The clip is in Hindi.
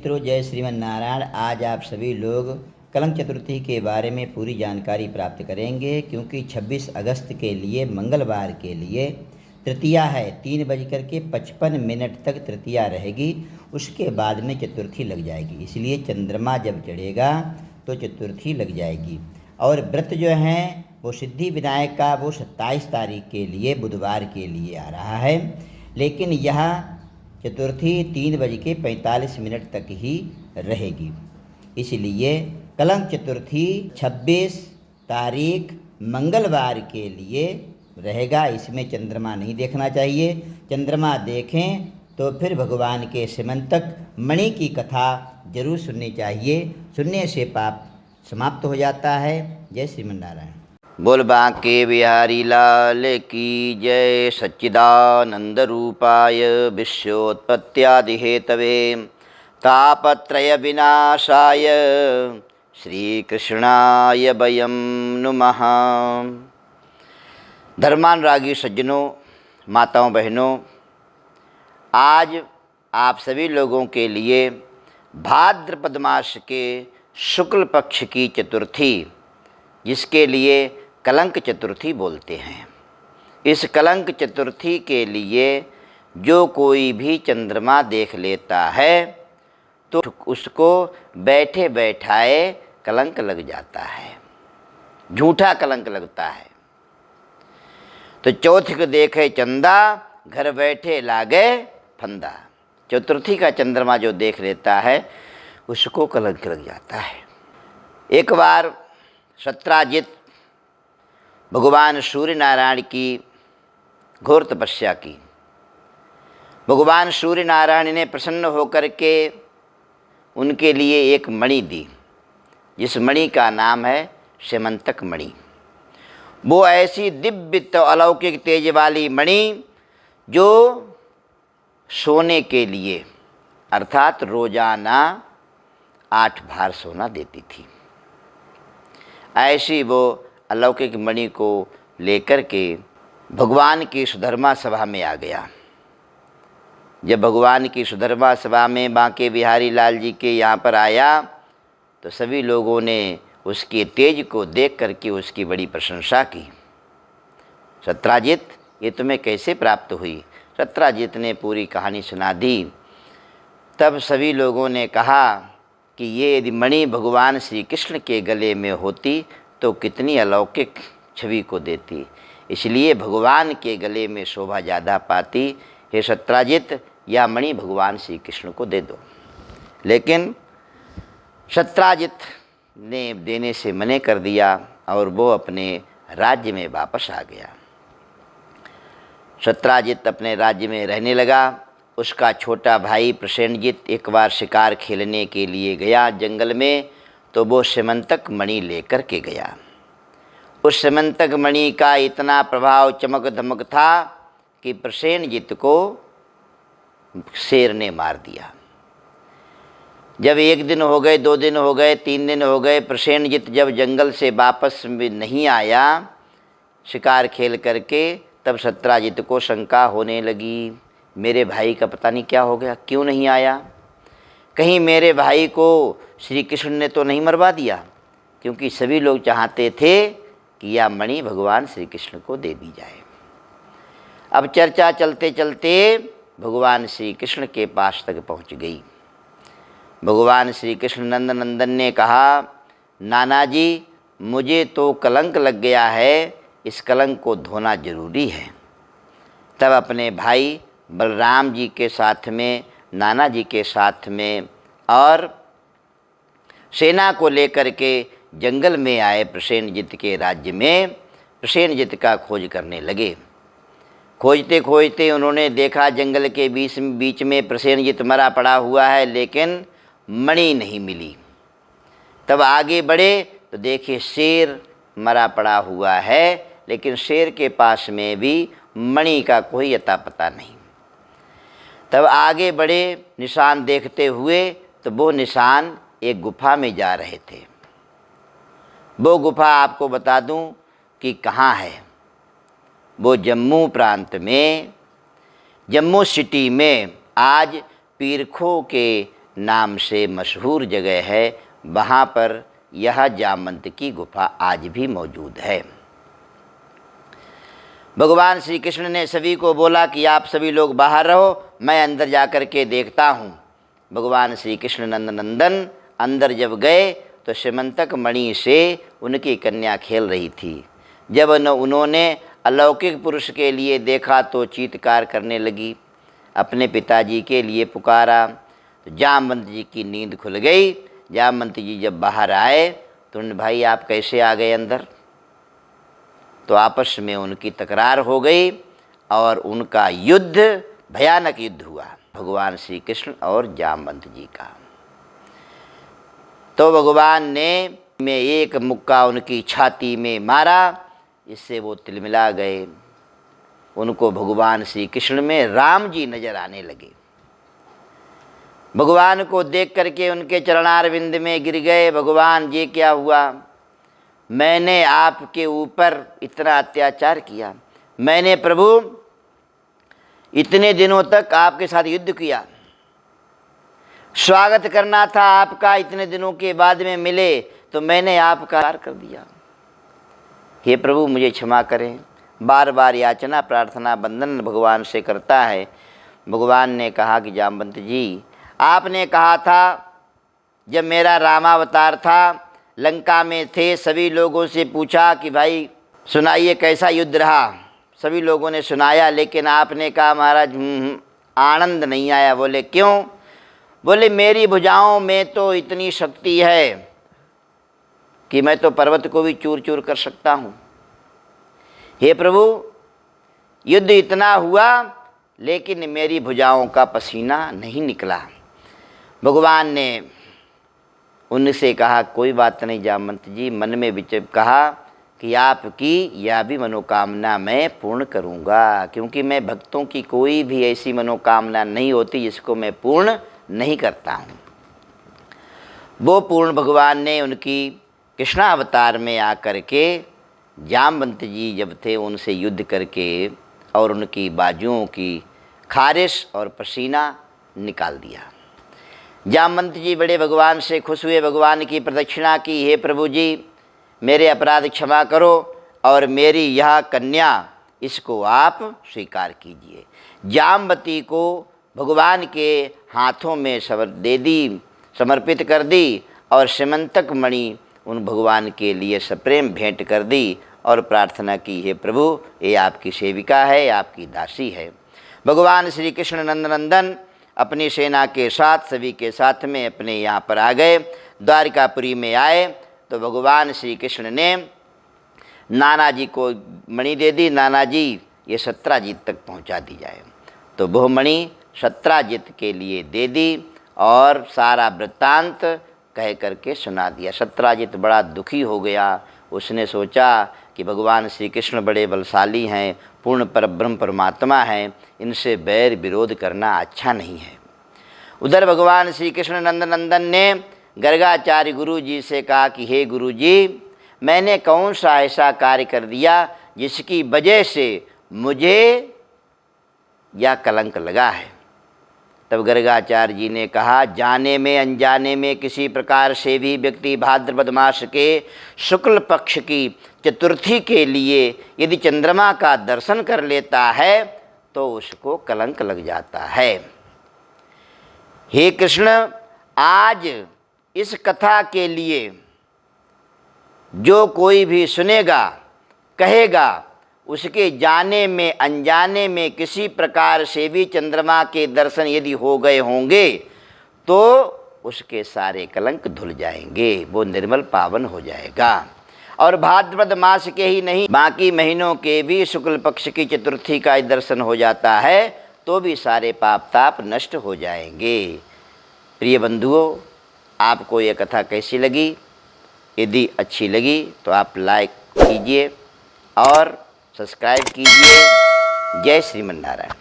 मित्रों, जय श्रीमन नारायण। आज आप सभी लोग कलंक चतुर्थी के बारे में पूरी जानकारी प्राप्त करेंगे, क्योंकि 26 अगस्त के लिए मंगलवार के लिए तृतीया है। 3:55 तक तृतीया रहेगी, उसके बाद में चतुर्थी लग जाएगी। इसलिए चंद्रमा जब चढ़ेगा तो चतुर्थी लग जाएगी। और व्रत जो हैं वो सिद्धि विनायक का वो 27 तारीख के लिए बुधवार के लिए आ रहा है, लेकिन यह चतुर्थी 3:45 तक ही रहेगी। इसलिए कलंक चतुर्थी 26 तारीख मंगलवार के लिए रहेगा। इसमें चंद्रमा नहीं देखना चाहिए। चंद्रमा देखें तो फिर भगवान के सिमंतक मणि की कथा जरूर सुननी चाहिए। सुनने से पाप समाप्त हो जाता है। जय श्रीमन नारायण। बोल बांके बिहारी लाल की जय। सच्चिदानंद रूपाय विश्वोत्पत्त्यादि हेतवे तापत्रय विनाशाय श्री कृष्णाय वयं नुमः। धर्मानुरागी सज्जनों, माताओं, बहनों, आज आप सभी लोगों के लिए भाद्रपद मास के शुक्ल पक्ष की चतुर्थी, जिसके लिए कलंक चतुर्थी बोलते हैं, इस कलंक चतुर्थी के लिए जो कोई भी चंद्रमा देख लेता है तो उसको बैठे बैठाए कलंक लग जाता है, झूठा कलंक लगता है। तो चौथ को देखे चंदा, घर बैठे लागे फंदा। चतुर्थी का चंद्रमा जो देख लेता है उसको कलंक लग जाता है। एक बार सत्राजित भगवान सूर्य नारायण की घोर तपस्या की। भगवान सूर्य नारायण ने प्रसन्न होकर के उनके लिए एक मणि दी, जिस मणि का नाम है सेमंतक मणि। वो ऐसी दिव्य तो अलौकिक तेज वाली मणि जो सोने के लिए अर्थात रोजाना 8 भार सोना देती थी। ऐसी वो अलौकिक मणि को लेकर के भगवान की सुधर्मा सभा में आ गया। जब भगवान की सुधर्मा सभा में बांके बिहारी लाल जी के यहाँ पर आया तो सभी लोगों ने उसके तेज को देख करके उसकी बड़ी प्रशंसा की। सत्राजित, ये तुम्हें कैसे प्राप्त हुई? सत्राजित ने पूरी कहानी सुना दी। तब सभी लोगों ने कहा कि ये यदि मणि भगवान श्री कृष्ण के गले में होती तो कितनी अलौकिक छवि को देती, इसलिए भगवान के गले में शोभा ज़्यादा पाती। हे सत्राजित, यह मणि भगवान श्री कृष्ण को दे दो। लेकिन सत्राजित ने देने से मने कर दिया और वो अपने राज्य में वापस आ गया। सत्राजित अपने राज्य में रहने लगा। उसका छोटा भाई प्रसेनजित एक बार शिकार खेलने के लिए गया जंगल में, तो वो सेमंतक मणि लेकर के गया। उस सेमंतक मणि का इतना प्रभाव, चमक धमक था कि प्रसेनजित को शेर ने मार दिया। जब 1 दिन हो गए, 2 दिन हो गए, 3 दिन हो गए, प्रसेनजित जब जंगल से वापस नहीं आया शिकार खेल करके, तब सत्राजित को शंका होने लगी, मेरे भाई का पता नहीं क्या हो गया, क्यों नहीं आया? कहीं मेरे भाई को श्री कृष्ण ने तो नहीं मरवा दिया? क्योंकि सभी लोग चाहते थे कि यह मणि भगवान श्री कृष्ण को दे दी जाए। अब चर्चा चलते चलते भगवान श्री कृष्ण के पास तक पहुंच गई। भगवान श्री कृष्ण नंदन ने कहा, नाना जी, मुझे तो कलंक लग गया है, इस कलंक को धोना जरूरी है। तब अपने भाई बलराम जी के साथ में, नाना जी के साथ में और सेना को लेकर के जंगल में आए प्रसेनजित के राज्य में। प्रसेनजित का खोज करने लगे। खोजते खोजते उन्होंने देखा जंगल के बीच में प्रसेनजित मरा पड़ा हुआ है, लेकिन मणि नहीं मिली। तब आगे बढ़े तो देखे शेर मरा पड़ा हुआ है, लेकिन शेर के पास में भी मणि का कोई अता पता नहीं। तब आगे बढ़े निशान देखते हुए, तो वो निशान एक गुफा में जा रहे थे। वो गुफा आपको बता दूं कि कहाँ है। वो जम्मू प्रांत में, जम्मू सिटी में आज पीरखो के नाम से मशहूर जगह है, वहाँ पर यह जामवंत की गुफा आज भी मौजूद है। भगवान श्री कृष्ण ने सभी को बोला कि आप सभी लोग बाहर रहो, मैं अंदर जा कर के देखता हूँ। भगवान श्री कृष्ण नंदन अंदर जब गए तो श्रीमंतक मणि से उनकी कन्या खेल रही थी। जब उन्होंने अलौकिक पुरुष के लिए देखा तो चीत्कार करने लगी, अपने पिताजी के लिए पुकारा। तो जामवंत जी की नींद खुल गई। जामवंत जी जब बाहर आए तो उन्होंने, भाई आप कैसे आ गए अंदर? तो आपस में उनकी तकरार हो गई और उनका युद्ध, भयानक युद्ध हुआ भगवान श्री कृष्ण और जामवंत जी का। तो भगवान ने एक मुक्का उनकी छाती में मारा, इससे वो तिलमिला गए। उनको भगवान श्री कृष्ण में राम जी नजर आने लगे। भगवान को देख करके उनके चरणारविंद में गिर गए। भगवान जी क्या हुआ? मैंने आपके ऊपर इतना अत्याचार किया, मैंने प्रभु इतने दिनों तक आपके साथ युद्ध किया, स्वागत करना था आपका, इतने दिनों के बाद में मिले तो मैंने आपका कार्य कर दिया। हे प्रभु मुझे क्षमा करें। बार बार याचना प्रार्थना बंदन भगवान से करता है। भगवान ने कहा कि जामवंत जी, आपने कहा था जब मेरा रामावतार था, लंका में थे, सभी लोगों से पूछा कि भाई सुनाइए कैसा युद्ध रहा। सभी लोगों ने सुनाया, लेकिन आपने कहा महाराज आनंद नहीं आया। बोले क्यों? बोले मेरी भुजाओं में तो इतनी शक्ति है कि मैं तो पर्वत को भी चूर चूर कर सकता हूँ। हे प्रभु युद्ध इतना हुआ लेकिन मेरी भुजाओं का पसीना नहीं निकला। भगवान ने उनसे कहा कोई बात नहीं जामवंत जी, मन में कहा कि आपकी यह भी मनोकामना मैं पूर्ण करूँगा, क्योंकि मैं भक्तों की कोई भी ऐसी मनोकामना नहीं होती जिसको मैं पूर्ण नहीं करता हूँ। वो पूर्ण भगवान ने उनकी कृष्णावतार में आकर के जामवंत जी जब थे उनसे युद्ध करके और उनकी बाजुओं की खारिश और पसीना निकाल दिया। जामवंत जी बड़े भगवान से खुश हुए, भगवान की प्रदक्षिणा की, हे प्रभु जी मेरे अपराध क्षमा करो और मेरी यह कन्या इसको आप स्वीकार कीजिए। जामवती को भगवान के हाथों में समर्पित कर दी और श्रीमंतक मणि उन भगवान के लिए सप्रेम भेंट कर दी और प्रार्थना की, हे प्रभु ये आपकी सेविका है, आपकी दासी है। भगवान श्री कृष्ण नंदन अपनी सेना के साथ सभी के साथ में अपने यहाँ पर आ गए। द्वारिकापुरी में आए तो भगवान श्री कृष्ण ने नाना जी को मणि दे दी, नाना जी ये सत्राजित तक पहुँचा दी जाए। तो वह मणि सत्राजित के लिए दे दी और सारा वृत्तांत कह करके सुना दिया। सत्राजित बड़ा दुखी हो गया। उसने सोचा कि भगवान श्री कृष्ण बड़े बलशाली हैं, पूर्ण परब्रह्म परमात्मा हैं, इनसे बैर विरोध करना अच्छा नहीं है। उधर भगवान श्री कृष्ण नंदन ने गर्गाचार्य गुरु जी से कहा कि हे गुरु जी मैंने कौन सा ऐसा कार्य कर दिया जिसकी वजह से मुझे यह कलंक लगा है। तब गर्गाचार्य जी ने कहा, जाने में अनजाने में किसी प्रकार से भी व्यक्ति भाद्रपद मास के शुक्ल पक्ष की चतुर्थी के लिए यदि चंद्रमा का दर्शन कर लेता है तो उसको कलंक लग जाता है। हे कृष्ण आज इस कथा के लिए जो कोई भी सुनेगा कहेगा उसके जाने में अनजाने में किसी प्रकार से भी चंद्रमा के दर्शन यदि हो गए होंगे तो उसके सारे कलंक धुल जाएंगे, वो निर्मल पावन हो जाएगा। और भाद्रपद मास के ही नहीं बाकी महीनों के भी शुक्ल पक्ष की चतुर्थी का दर्शन हो जाता है तो भी सारे पाप ताप नष्ट हो जाएंगे। प्रिय बंधुओं, आपको यह कथा कैसी लगी? यदि अच्छी लगी तो आप लाइक कीजिए और सब्सक्राइब कीजिए। जय श्रीमन नारायण।